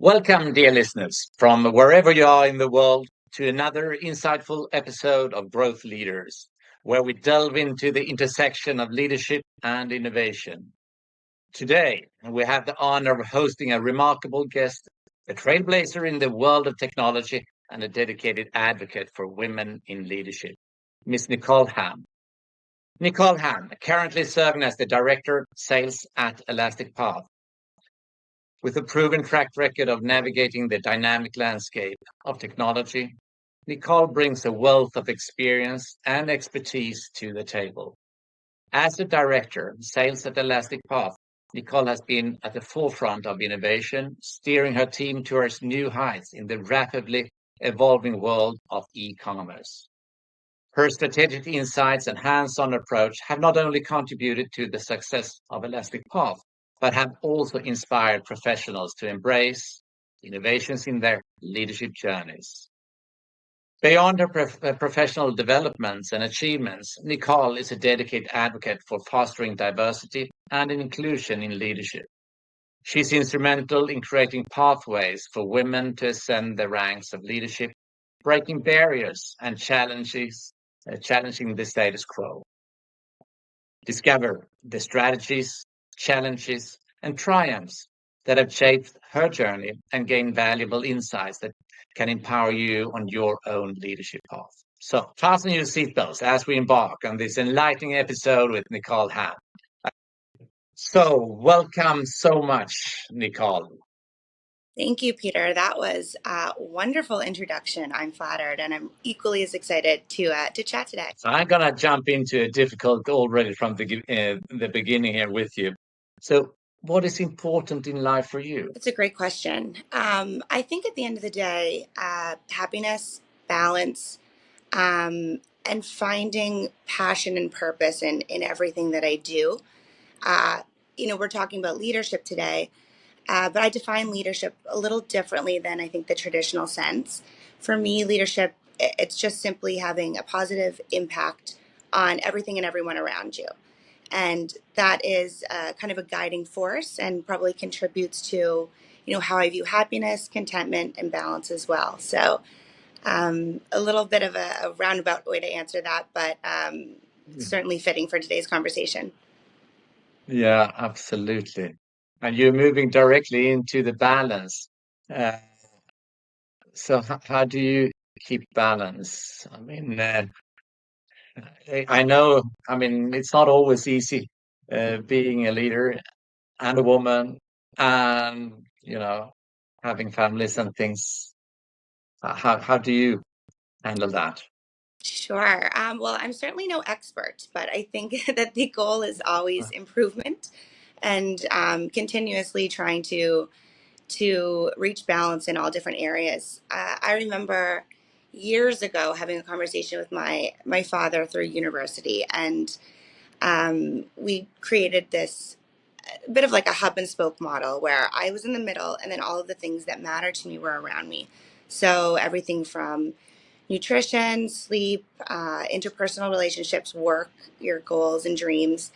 Welcome, dear listeners, from wherever you are in the world to another insightful episode of Growth Leaders, where we delve into the intersection of leadership and innovation. Today, we have the honor of hosting a remarkable guest, a trailblazer in the world of technology and a dedicated advocate for women in leadership, Miss Nicole Hamm. Nicole Hamm, currently serving as the Director of Sales at Elastic Path. With a proven track record of navigating the dynamic landscape of technology, Nicole brings a wealth of experience and expertise to the table. As a director of sales at Elastic Path, Nicole has been at the forefront of innovation, steering her team towards new heights in the rapidly evolving world of e-commerce. Her strategic insights and hands-on approach have not only contributed to the success of Elastic Path, but have also inspired professionals to embrace innovations in their leadership journeys. Beyond her professional developments and achievements, Nicole is a dedicated advocate for fostering diversity and inclusion in leadership. She's instrumental in creating pathways for women to ascend the ranks of leadership, breaking barriers and challenging the status quo. Discover the strategies, challenges, and triumphs that have shaped her journey and gain valuable insights that can empower you on your own leadership path. So fasten your seatbelts as we embark on this enlightening episode with Nicole Hamm. So welcome so much, Nicole. Thank you, Peter. That was a wonderful introduction. I'm flattered, and I'm equally as excited to chat today. So I'm gonna jump into a difficult already from the beginning here with you. So, what is important in life for you? That's a great question. I think at the end of the day, happiness, balance, and finding passion and purpose in everything that I do. Uh, we're talking about leadership today. But I define leadership a little differently than I think the traditional sense. For me, leadership, it's just simply having a positive impact on everything and everyone around you. And that is kind of a guiding force and probably contributes to, how I view happiness, contentment, and balance as well. So a little bit of a roundabout way to answer that, but certainly fitting for today's conversation. Yeah, absolutely. And you're moving directly into the balance. Uh, so how do you keep balance? I mean, I know, I mean, it's not always easy being a leader and a woman and, having families and things. How do you handle that? Sure. Well, I'm certainly no expert, but I think that the goal is always improvement and continuously trying to reach balance in all different areas. I remember years ago having a conversation with my father through university, and we created this bit of like a hub and spoke model where I was in the middle, and then all of the things that matter to me were around me. So everything from nutrition, sleep, interpersonal relationships, work, your goals and dreams.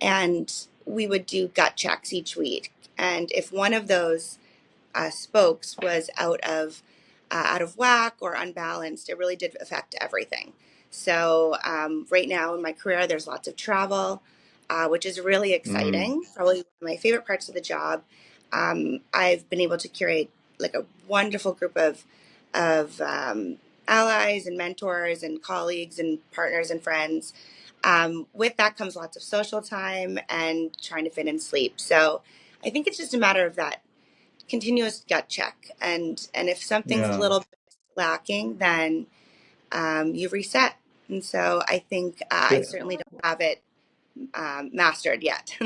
And we would do gut checks each week. And if one of those spokes was out of whack or unbalanced, it really did affect everything. So right now in my career, there's lots of travel, which is really Mm, exciting. Probably one of my favorite parts of the job. I've been able to curate like a wonderful group of allies and mentors and colleagues and partners and friends. With that comes lots of social time and trying to fit in sleep. So I think it's just a matter of that continuous gut check, and if something's a yeah. little bit lacking, then you reset. And so I think I Do, certainly don't have it mastered yet.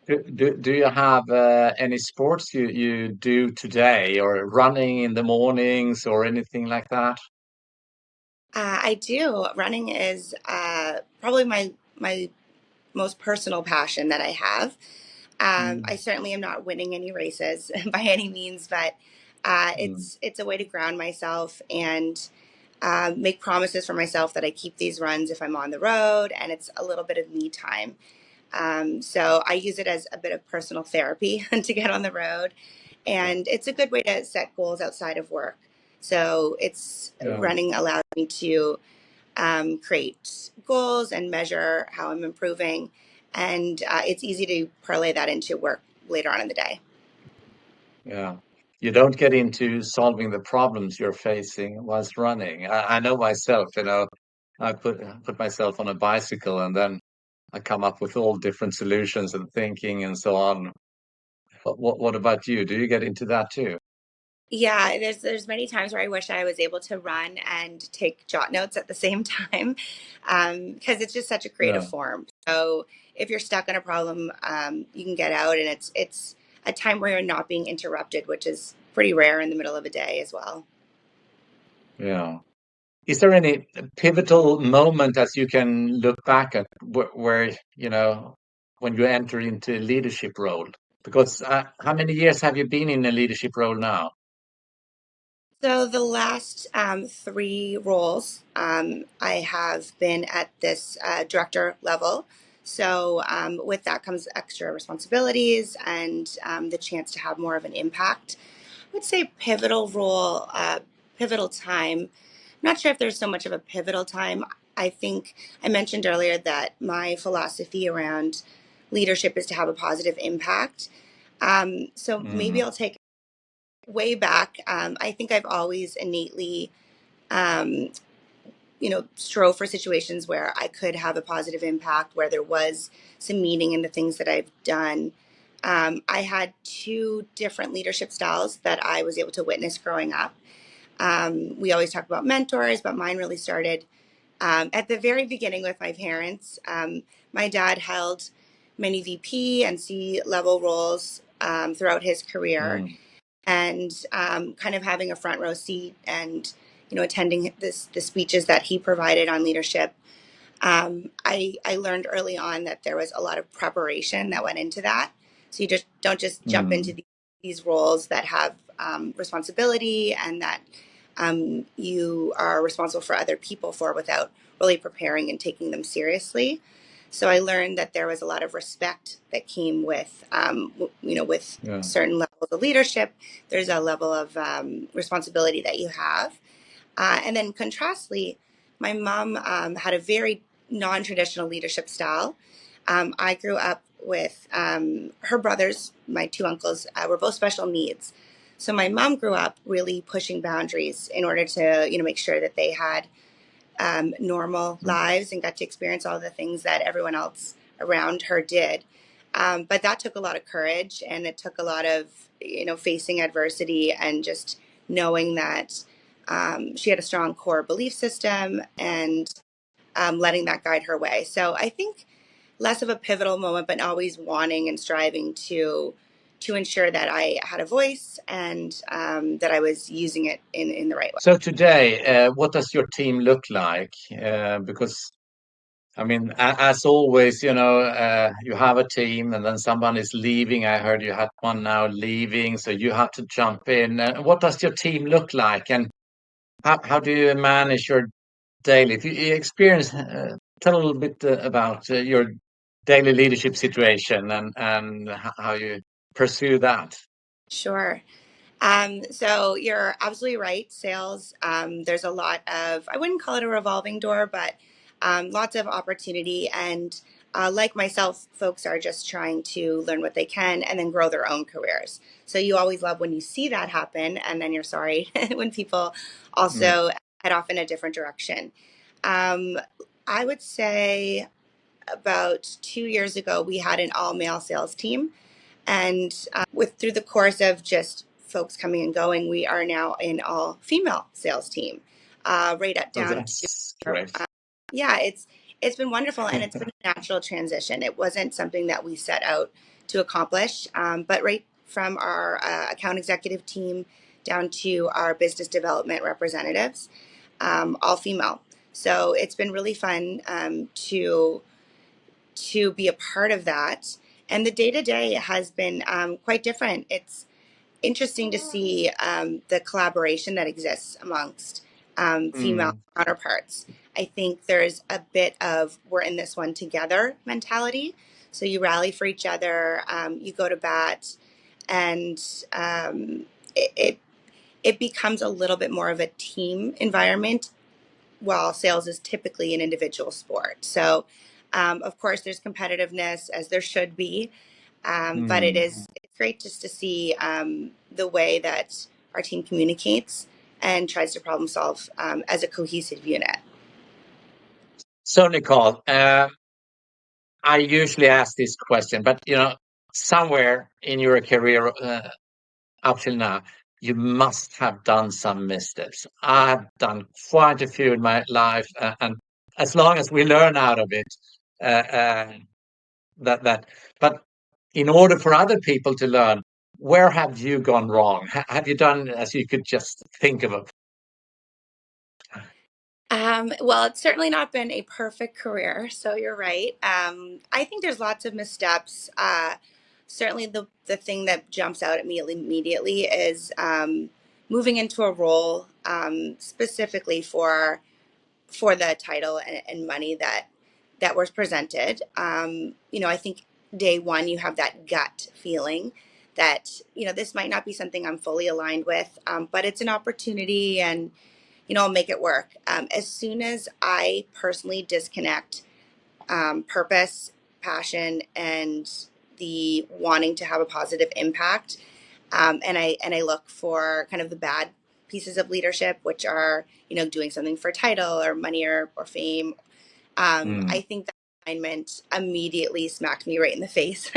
do you have any sports you do today or running in the mornings or anything like that? I do. Running is probably my most personal passion that I have. I Mm, certainly am not winning any races by any means, but mm, it's a way to ground myself and make promises for myself that I keep these runs if I'm on the road, and it's a little bit of me time. So I use it as a bit of personal therapy to get on the road. and it's a good way to set goals outside of work. So it's Yeah. running allows me to create goals and measure how I'm improving, and it's easy to parlay that into work later on in the day. Yeah. You don't get into solving the problems you're facing whilst running. I know myself, I put myself on a bicycle and then I come up with all different solutions and thinking and so on. What about you? Do you get into that too? Yeah, there's many times where I wish I was able to run and take jot notes at the same time, because it's just such a creative Yeah. form. So if you're stuck on a problem, you can get out, and it's a time where you're not being interrupted, which is pretty rare in the middle of a day as well. Yeah. Is there any pivotal moment as you can look back at where, when you enter into a leadership role? Because how many years have you been in a leadership role now? So the last three roles, I have been at this director level. So with that comes extra responsibilities and the chance to have more of an impact. I would say pivotal role, pivotal time. I'm not sure if there's so much of a pivotal time. I think I mentioned earlier that my philosophy around leadership is to have a positive impact. So maybe Mm, I'll take way back. I think I've always innately, um, strove for situations where I could have a positive impact, where there was some meaning in the things that I've done. I had two different leadership styles that I was able to witness growing up. We always talk about mentors, but mine really started at the very beginning with my parents. My dad held many VP and C level roles throughout his career, mm, and kind of having a front row seat and attending the speeches that he provided on leadership. I learned early on that there was a lot of preparation that went into that. So you just don't just jump into mm. these roles that have responsibility and that you are responsible for other people for without really preparing and taking them seriously. So I learned that there was a lot of respect that came with, with Yeah. certain levels of leadership. There's a level of responsibility that you have. And then contrastly, my mom had a very non traditional leadership style. I grew up with her brothers, my two uncles, were both special needs. So my mom grew up really pushing boundaries in order to, make sure that they had normal Mm. lives and got to experience all the things that everyone else around her did. But that took a lot of courage, and it took a lot of, facing adversity and just knowing that she had a strong core belief system and letting that guide her way. So I think less of a pivotal moment, but always wanting and striving to ensure that I had a voice and that I was using it in the right way. So today, what does your team look like? Because I mean, as always, you have a team and then someone is leaving. I heard you had one now leaving, so you have to jump in. What does your team look like, and how do you manage your daily? If you experience, tell a little bit about your daily leadership situation and how you pursue that. Sure. So you're absolutely right. Sales, there's a lot of, I wouldn't call it a revolving door, but lots of opportunity. And like myself, folks are just trying to learn what they can and then grow their own careers. So you always love when you see that happen, and then you're sorry when people Mm. also head off in a different direction. Um, I would say about 2 years ago, we had an all male sales team, and with through the course of just folks coming and going, we are now an all female sales team, right up Oh, down to that's great. yeah. It's been wonderful, and it's been a natural transition. It wasn't something that we set out to accomplish, but right from our account executive team down to our business development representatives, all female. So it's been really fun to be a part of that. And the day to day has been quite different. It's interesting to see the collaboration that exists amongst female Mm. counterparts. I think there's a bit of we're in this one together mentality. So you rally for each other, you go to bat, and it, it it becomes a little bit more of a team environment, while sales is typically an individual sport. So, of course, there's competitiveness, as there should be, but Mm. it's great just to see the way that our team communicates and tries to problem solve as a cohesive unit. So, Nicole, I usually ask this question, but somewhere in your career up till now, you must have done some missteps. I've done quite a few in my life, and as long as we learn out of it, uh, uh, that. But in order for other people to learn, where have you gone wrong? Have you done as you could just think of it? Well, it's certainly not been a perfect career, so you're right. I think there's lots of missteps. Certainly, the thing that jumps out at me immediately is moving into a role specifically for the title and money that was presented. I think day one you have that gut feeling that this might not be something I'm fully aligned with, but it's an opportunity, and I'll make it work. As soon as I personally disconnect purpose, passion, and the wanting to have a positive impact, and I look for kind of the bad pieces of leadership, which are doing something for title or money or fame. Mm, I think that alignment immediately smacked me right in the face.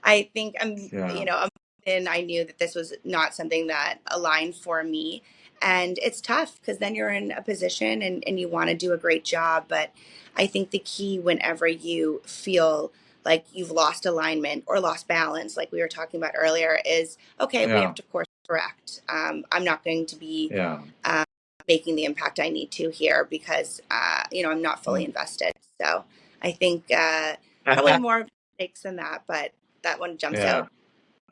I think yeah, and I knew that this was not something that aligned for me. And it's tough because then you're in a position and you want to do a great job. But I think the key whenever you feel like you've lost alignment or lost balance, like we were talking about earlier, is okay, we have yeah, to course correct. I'm not going to be yeah. uh, making the impact I need to here because I'm not fully Mm. invested. So I think And, probably more mistakes than that, but that one jumps yeah, out.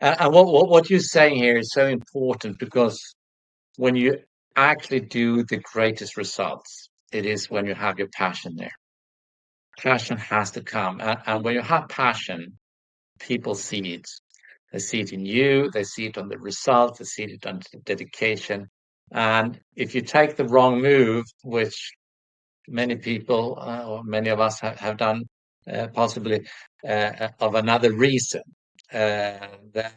and what you're saying here is so important because when you actually do the greatest results, it is when you have your passion there. Passion has to come, and when you have passion, people see it. They see it in you, they see it on the result, they see it on the dedication. And if you take the wrong move, which many people or many of us have done, possibly of another reason, then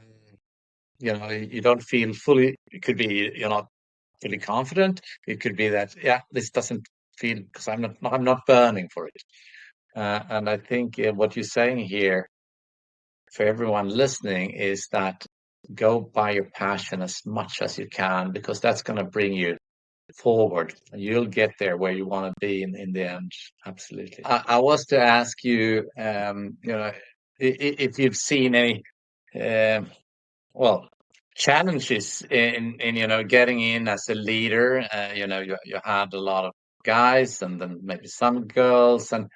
you don't feel fully. It could be you're not fully confident. It could be that this doesn't feel because I'm not burning for it. And I think what you're saying here for everyone listening is that go by your passion as much as you can because that's going to bring you forward. You'll get there where you want to be in the end. Absolutely. I was to ask you, if you've seen any, um well, challenges in getting in as a leader. You had a lot of guys and then maybe some girls, and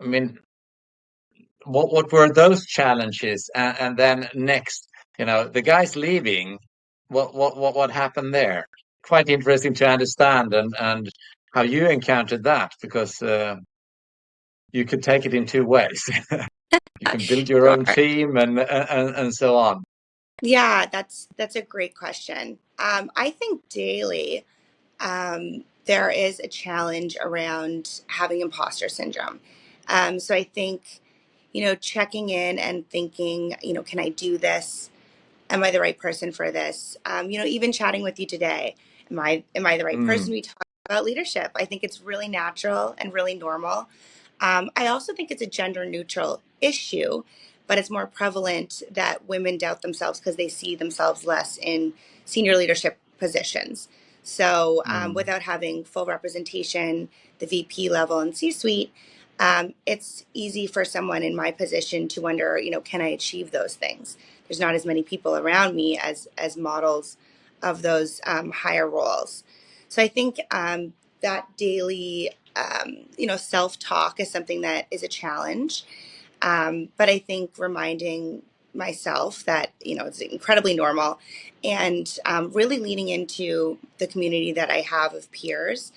I mean, what were those challenges? And then next, the guys leaving. What happened there? Quite interesting to understand and how you encountered that because you could take it in two ways. You can build your own Sure. team and so on. Yeah, that's a great question. I think daily there is a challenge around having imposter syndrome. So I think checking in and thinking, can I do this? Am I the right person for this? Even chatting with you today, am I the right person Mm, to be talking about leadership? I think it's really natural and really normal. I also think it's a gender neutral issue, but it's more prevalent that women doubt themselves because they see themselves less in senior leadership positions. So, mm, without having full representation, the VP level and C suite, it's easy for someone in my position to wonder, can I achieve those things? There's not as many people around me as models of those higher roles. So I think that daily self talk is something that is a challenge. But I think reminding myself that, it's incredibly normal and really leaning into the community that I have of peers,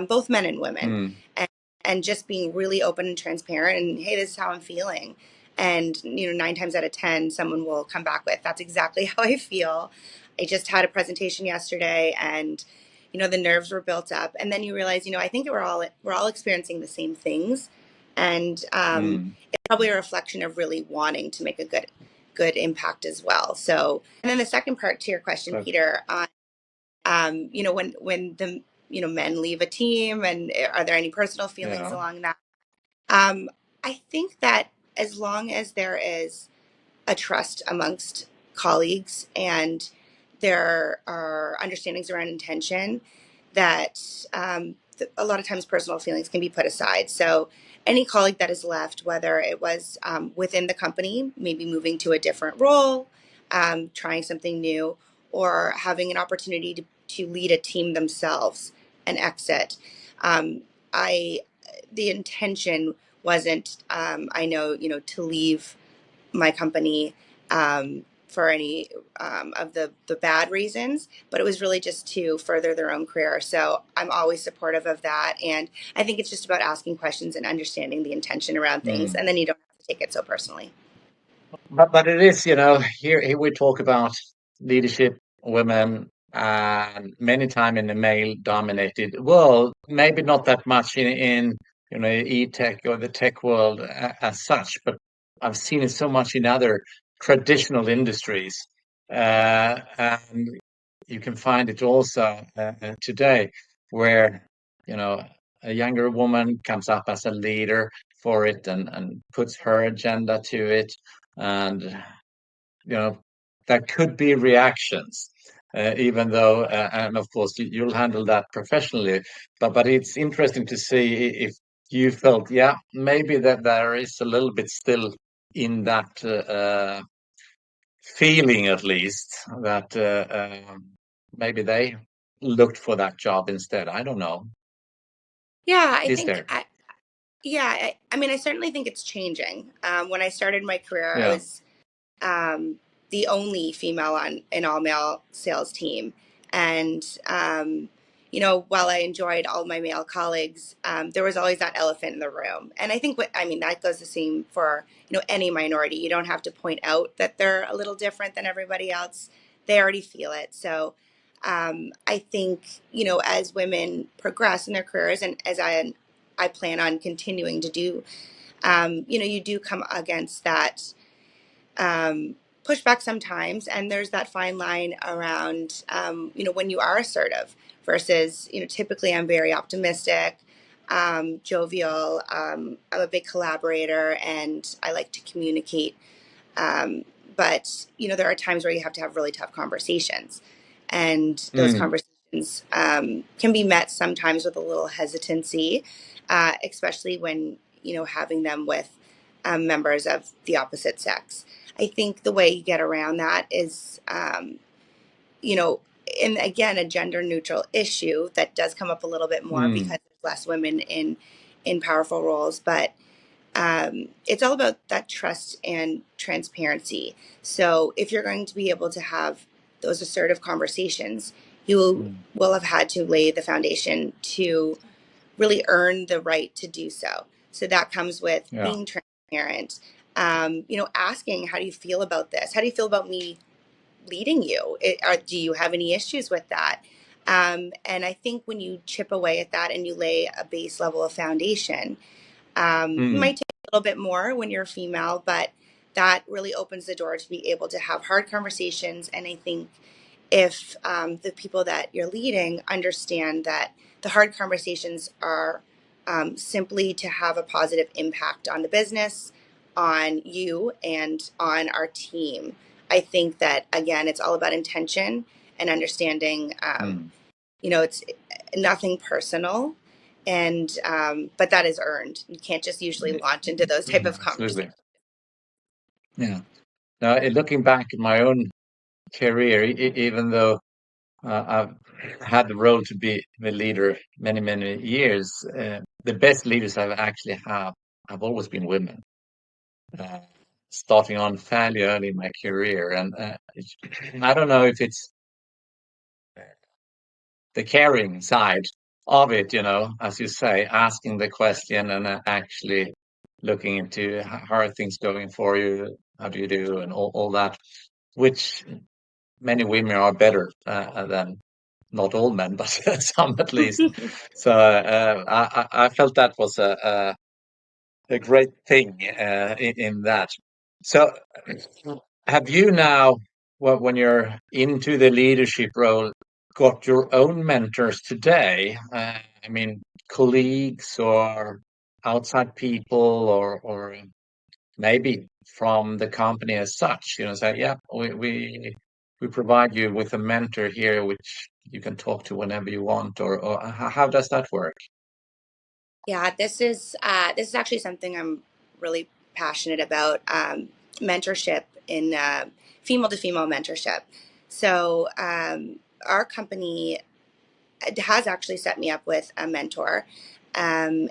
both men and women, mm, and, and just being really open and transparent and, hey, this is how I'm feeling. And 9 times out of 10 someone will come back with, that's exactly how I feel. I just had a presentation yesterday, and the nerves were built up. And then you realize, I think that we're all experiencing the same things. And it's probably a reflection of really wanting to make a good impact as well. So, and then the second part to your question, Peter, on when the men leave a team, and are there any personal feelings along that? I think that as long as there is a trust amongst colleagues, and there are understandings around intention, that a lot of times personal feelings can be put aside. So any colleague that is left, whether it was within the company, maybe moving to a different role, trying something new, or having an opportunity to lead a team themselves and exit, I the intention wasn't, I know, to leave my company for any of the bad reasons, but it was really just to further their own career. So I'm always supportive of that. And I think it's just about asking questions and understanding the intention around things. And then you don't have to take it so personally. But it is, here we talk about leadership, women, and many time in the male-dominated world. Maybe not that much in e-tech or the tech world as such, but I've seen it so much in other traditional industries, and you can find it also today, where a younger woman comes up as a leader for it and puts her agenda to it, and there could be reactions, even though, and of course you'll handle that professionally, but it's interesting to see if you felt, yeah, maybe that there is a little bit still in that feeling, at least, that maybe they looked for that job instead. I don't know. Yeah, I Is think there? I mean, I certainly think it's changing. When I started my career, I Yeah. was the only female on an all male sales team. And, while I enjoyed all my male colleagues, there was always that elephant in the room. And I think that goes the same for, any minority. You don't have to point out that they're a little different than everybody else. They already feel it. So I think, as women progress in their careers, and as I plan on continuing to do, you do come against that pushback sometimes, and there's that fine line around when you are assertive versus typically I'm very optimistic, jovial, I'm a big collaborator, and I like to communicate, um, but there are times where you have to have really tough conversations, and those conversations can be met sometimes with a little hesitancy, especially when having them with members of the opposite sex. I think the way you get around that is, you know, and again, a gender neutral issue that does come up a little bit more because there's less women in powerful roles, but it's all about that trust and transparency. So if you're going to be able to have those assertive conversations, will have had to lay the foundation to really earn the right to do so. So that comes with being transparent, asking, how do you feel about this? How do you feel about me leading you? Do you have any issues with that? And I think when you chip away at that and you lay a base level of foundation, it might take a little bit more when you're female, but that really opens the door to be able to have hard conversations. And I think if the people that you're leading understand that the hard conversations are simply to have a positive impact on the business, on you, and on our team, I think that, again, it's all about intention and understanding, it's nothing personal. And but that is earned. You can't just usually launch into those type of Absolutely. conversations. Yeah. Now, looking back at my own career, even though I've had the role to be the leader many, many years, the best leaders I've actually have always been women, uh, starting on fairly early in my career. And I don't know if it's the caring side of it, as you say, asking the question and actually looking into how are things going for you, how do you do, and all that, which many women are better than not all men, but some at least. So I felt that was a great thing in that. So have you now, when you're into the leadership role, got your own mentors today? I mean, colleagues or outside people, or maybe from the company as such, say, yeah, we provide you with a mentor here, which you can talk to whenever you want, or how does that work? Yeah, this is actually something I'm really passionate about. Mentorship in female to female mentorship. So our company has actually set me up with a mentor. And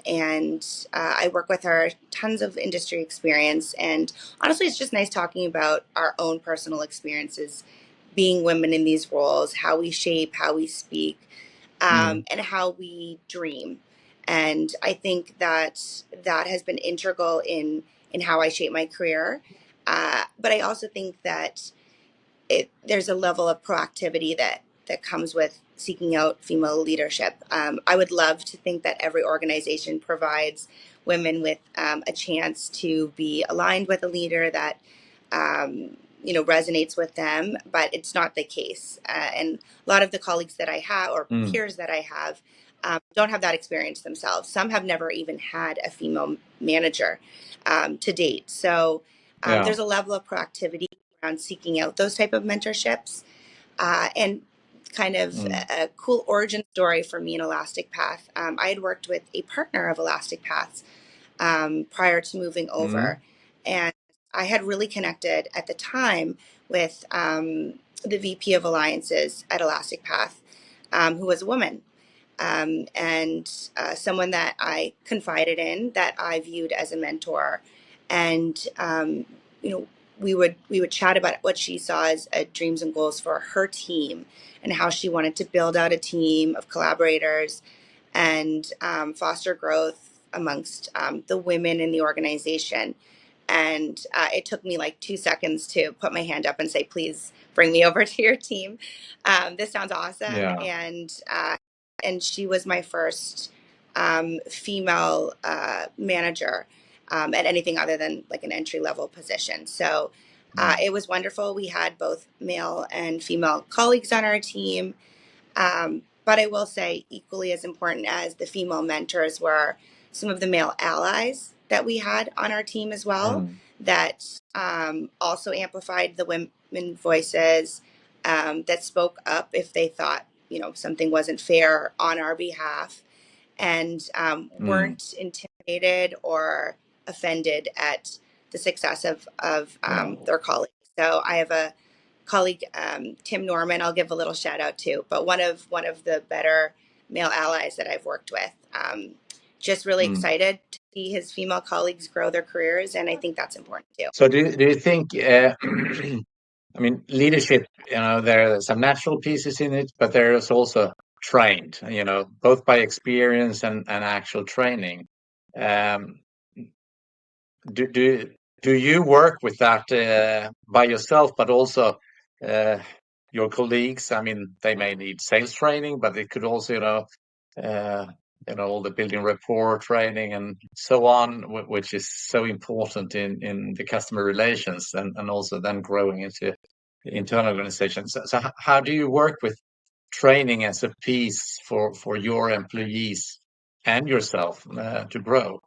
I work with her, tons of industry experience. And honestly, it's just nice talking about our own personal experiences being women in these roles, how we shape, how we speak, Mm, and how we dream. And I think that that has been integral in how I shape my career. But I also think that there's a level of proactivity that comes with seeking out female leadership. I would love to think that every organization provides women with a chance to be aligned with a leader that resonates with them, but it's not the case. And a lot of the colleagues that I have or mm, peers that I have don't have that experience themselves. Some have never even had a female manager to date. So yeah. there's a level of proactivity around seeking out those type of mentorships, and kind of Mm, a cool origin story for me in Elastic Path. I had worked with a partner of Elastic Paths prior to moving over, mm, and I had really connected at the time with the VP of Alliances at Elastic Path, who was a woman, and someone that I confided in, that I viewed as a mentor, and you know we would chat about what she saw as dreams and goals for her team, and how she wanted to build out a team of collaborators and foster growth amongst the women in the organization. And it took me like 2 seconds to put my hand up and say, please bring me over to your team. This sounds awesome. yeah. And she was my first female manager at anything other than like an entry level position. So Mm, it was wonderful. We had both male and female colleagues on our team. But I will say, equally as important as the female mentors were some of the male allies that we had on our team as well, mm, that also amplified the women voices, that spoke up if they thought something wasn't fair on our behalf, and mm, weren't intimidated or offended at the success of yeah. their colleagues. So I have a colleague, Tim Norman. I'll give a little shout out to, but one of the better male allies that I've worked with. Just really Mm. excited to see his female colleagues grow their careers, and I think that's important too. So do you think, I mean, leadership, there are some natural pieces in it, but there is also trained, both by experience and actual training. Um, do, do, do you work with that by yourself, but also uh, your colleagues? I mean, they may need sales training, but they could also, uh, all the building rapport training and so on, which is so important in the customer relations, and also then growing into the internal organizations. So how do you work with training as a piece for your employees and yourself to grow?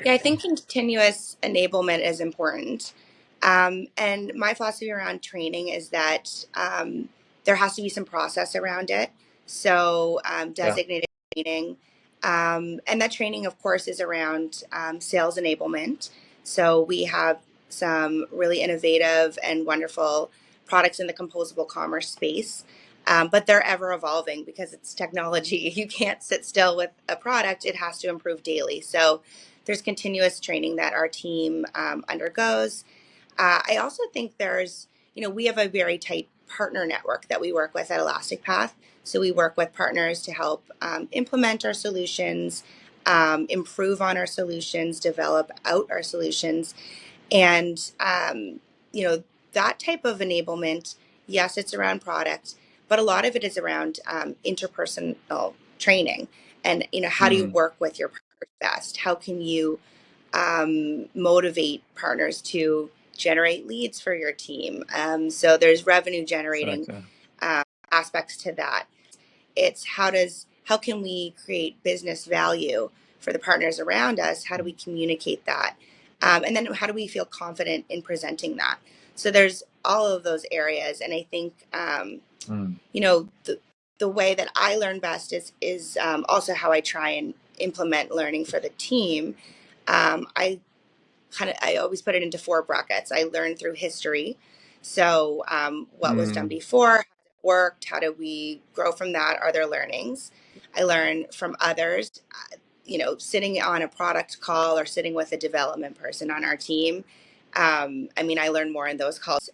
Yeah, I think continuous enablement is important. And my philosophy around training is that there has to be some process around it. So, Yeah. designated training. And that training, of course, is around sales enablement. So, we have some really innovative and wonderful products in the composable commerce space. But they're ever evolving because it's technology. You can't sit still with a product, it has to improve daily. So, there's continuous training that our team undergoes. I also think we have a very tight partner network that we work with at Elastic Path. So we work with partners to help implement our solutions, improve on our solutions, develop out our solutions. And, that type of enablement, yes, it's around product, but a lot of it is around interpersonal training. And, how do you Mm. work with your partners best? How can you motivate partners to generate leads for your team? So there's revenue generating Exactly. aspects to that. It's how can we create business value for the partners around us? How do we communicate that? And then how do we feel confident in presenting that? So there's all of those areas. And I think, Mm. the way that I learn best is also how I try and implement learning for the team. I always put it into four brackets. I learn through history. So, what was done Mm. before, how it worked, how do we grow from that? Are there learnings? I learn from others, sitting on a product call or sitting with a development person on our team. I learn more in those calls.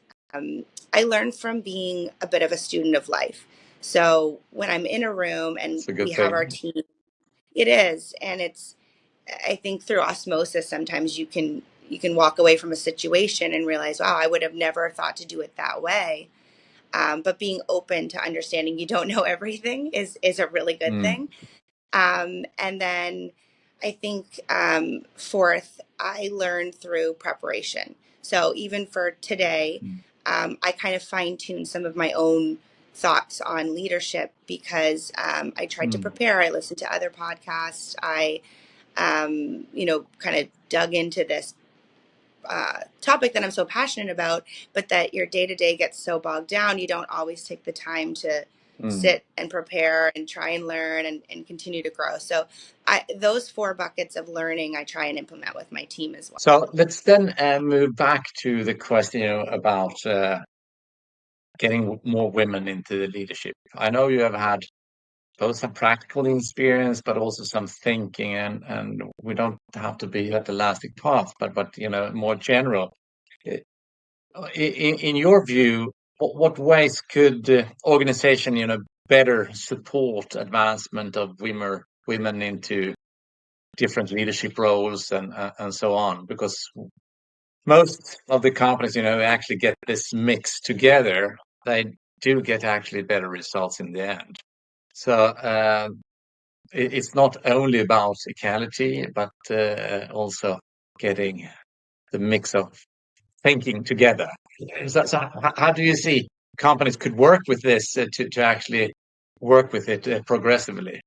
I learn from being a bit of a student of life. So when I'm in a room and It's a we good have our thing. team, it is, and I think through osmosis, sometimes you can walk away from a situation and realize, wow, I would have never thought to do it that way. But being open to understanding you don't know everything is a really good Mm. thing. And then I think, fourth, I learned through preparation. So even for today, Mm. I kind of fine tuned some of my own thoughts on leadership because I tried to Mm. prepare. I listened to other podcasts. I kind of dug into this topic that I'm so passionate about, but that your day to day gets so bogged down, you don't always take the time to Mm. sit and prepare and try and learn and continue to grow. So those four buckets of learning, I try and implement with my team as well. So let's then move back to the question, about getting more women into the leadership. I know you have had both some practical experience, but also some thinking, and we don't have to be at the elastic path, but more general. I- in your view, what ways could the organization, better support advancement of women into different leadership roles and so on? Because most of the companies, actually get this mix together, they do get actually better results in the end. So it's not only about equality, but also getting the mix of thinking together. So how do you see companies could work with this to actually work with it progressively?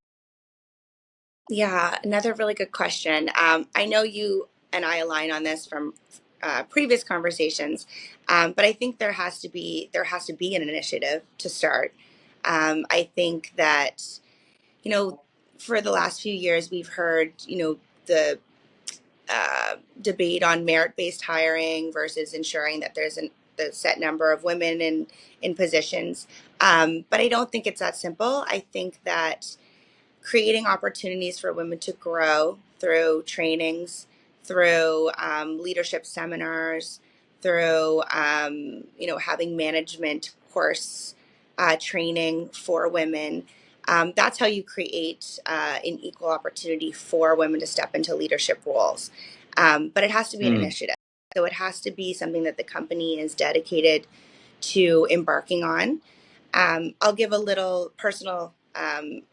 Yeah, another really good question. I know you and I align on this from previous conversations, but I think there has to be an initiative to start. I think that you know for the last few years we've heard the debate on merit-based hiring versus ensuring that there's the set number of women in positions. But I don't think it's that simple. I think that creating opportunities for women to grow through trainings, through leadership seminars, through having management course training for women. That's how you create an equal opportunity for women to step into leadership roles. But it has to be an Mm. initiative. So it has to be something that the company is dedicated to embarking on. I'll give a little personal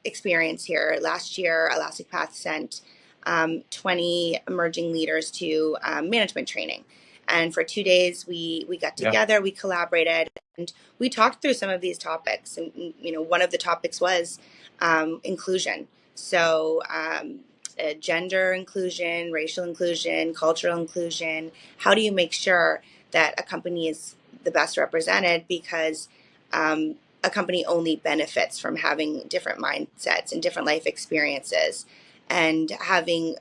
experience here. Last year, Elastic Path sent 20 emerging leaders to management training. And for 2 days, we got Yeah. together, we collaborated, and we talked through some of these topics. And, one of the topics was inclusion. So, gender inclusion, racial inclusion, cultural inclusion. How do you make sure that a company is the best represented? Because a company only benefits from having different mindsets and different life experiences and having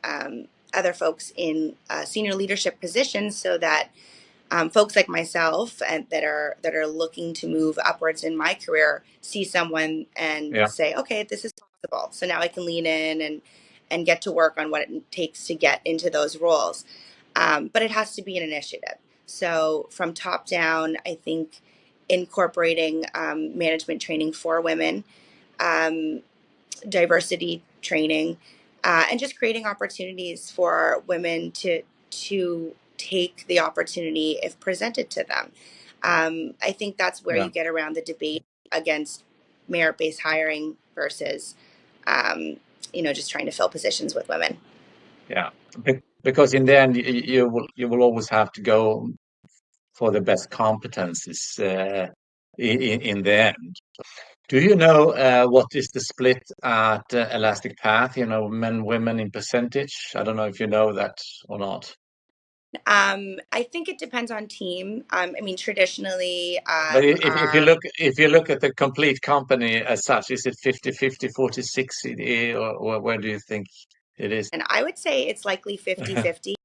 other folks in senior leadership positions so that folks like myself and that are looking to move upwards in my career see someone and Yeah. say, okay, this is possible. So now I can lean in and get to work on what it takes to get into those roles. But it has to be an initiative. So from top down, I think incorporating management training for women, um, diversity training, and just creating opportunities for women to take the opportunity if presented to them. I think that's where Yeah. you get around the debate against merit-based hiring versus, um, just trying to fill positions with women. Yeah. Because in the end, you will always have to go for the best competencies in the end. Do you know what is the split at Elastic Path? Men, women in percentage. I don't know if you know that or not. I think it depends on team. I mean, traditionally, But our if you look at the complete company as such, is it 50-50, 40-60, or where do you think it is? and I would say it's likely 50-50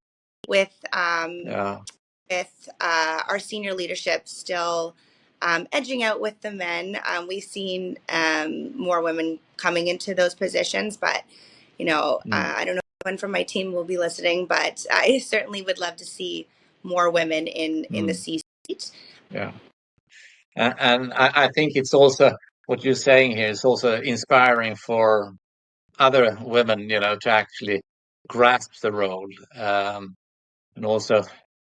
with Yeah. our senior leadership still edging out with the men. We've seen more women coming into those positions, but Mm, I don't know if anyone from my team will be listening, but I certainly would love to see more women in the mm, C-suite. yeah. And I think it's also what you're saying here is also inspiring for other women, to actually grasp the role, and also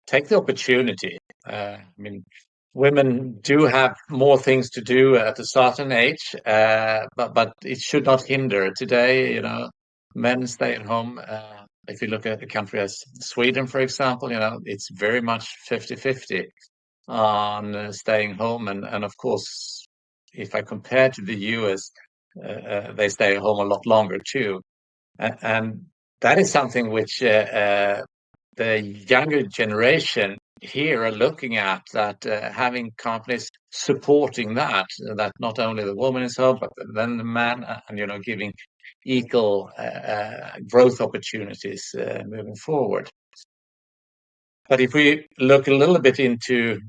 take the opportunity. I mean, women do have more things to do at a certain age, but it should not hinder. Today, men stay at home. If you look at a country as Sweden, for example, it's very much 50-50 on staying home. And of course, if I compare to the US, they stay at home a lot longer too. And that is something which the younger generation here are looking at, that having companies supporting that not only the woman is home, but then the man, and giving equal growth opportunities moving forward. But if we look a little bit into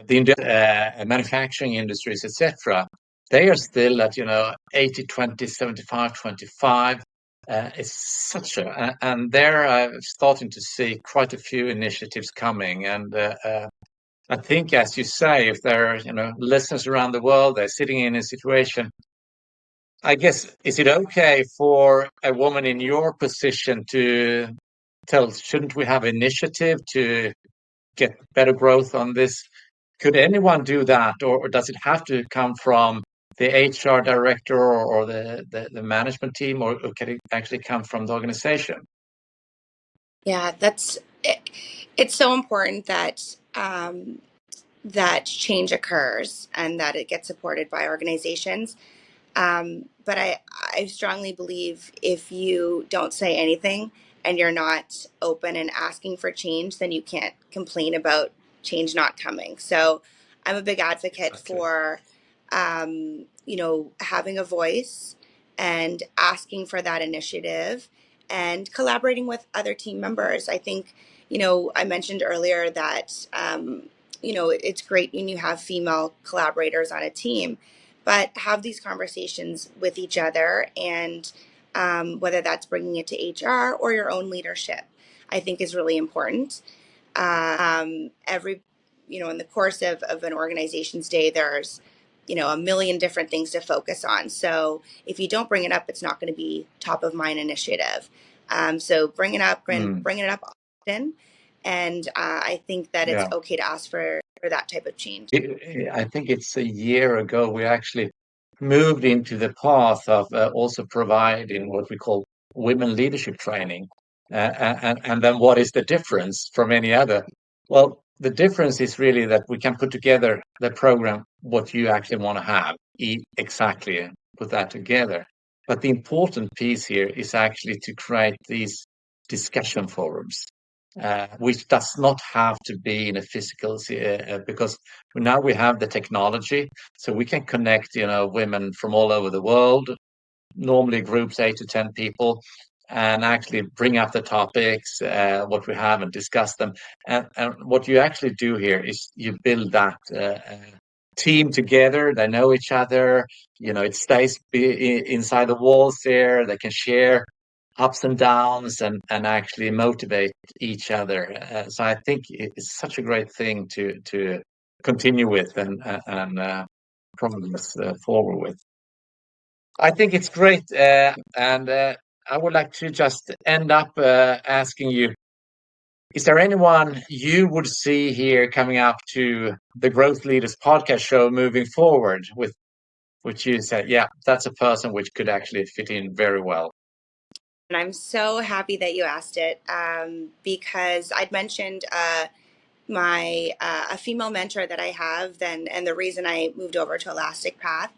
the manufacturing industries, etc., they are still at 80-20, 75-25. It's such and they're starting to see quite a few initiatives coming. And I think, as you say, if there are listeners around the world, they're sitting in a situation. I guess, is it okay for a woman in your position to tell? Shouldn't we have initiative to get better growth on this? Could anyone do that, or does it have to come from the HR director or the management team, or can it actually come from the organization? Yeah, that's it. It's so important that that change occurs and that it gets supported by organizations. But I strongly believe if you don't say anything and you're not open and asking for change, then you can't complain about change not coming. So I'm a big advocate Exactly. for, having a voice and asking for that initiative and collaborating with other team members. I think, I mentioned earlier that, it's great when you have female collaborators on a team, but have these conversations with each other, and whether that's bringing it to HR or your own leadership, I think is really important. Every in the course of an organization's day, there's a million different things to focus on. So if you don't bring it up, it's not going to be top of mind initiative. So Mm, bring it up often, and I think that it's yeah. okay to ask for that type of change. I think it's a year ago we actually moved into the path of also providing what we call women leadership training. And then what is the difference from any other? Well, the difference is really that we can put together the program, what you actually want to have, exactly put that together. But the important piece here is actually to create these discussion forums, which does not have to be in a physical, because now we have the technology, so we can connect, women from all over the world, normally groups 8 to 10 people, and actually bring up the topics, what we have, and discuss them. And what you actually do here is you build that team together. They know each other. It stays inside the walls there. They can share ups and downs, and actually motivate each other. So I think it's such a great thing to continue with, and progress forward with. I think it's great, and I would like to just end up asking you, is there anyone you would see here coming up to the Growth Leaders podcast show moving forward with which you said, yeah, that's a person which could actually fit in very well? And I'm so happy that you asked it, because I'd mentioned my a female mentor that I have, then, and the reason I moved over to Elastic Path.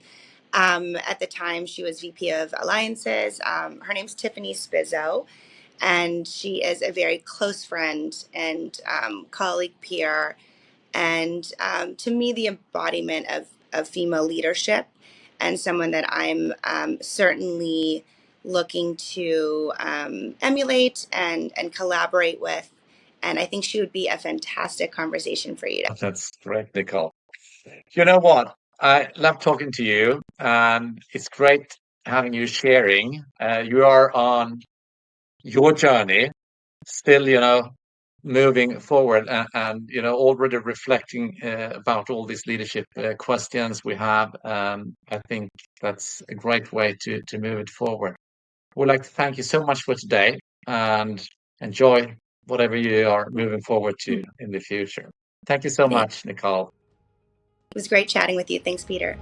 At the time, she was VP of Alliances. Her name's Tiffany Spizzo, and she is a very close friend and colleague, peer, and to me, the embodiment of female leadership, and someone that I'm certainly looking to emulate and collaborate with. And I think she would be a fantastic conversation for you. That's great, Nicole. You know what? I love talking to you, and it's great having you sharing. You are on your journey, still, moving forward and already reflecting about all these leadership questions we have. I think that's a great way to move it forward. I would like to thank you so much for today and enjoy whatever you are moving forward to in the future. Thank you so It much, Nicole. was great chatting with you. Thanks, Peter.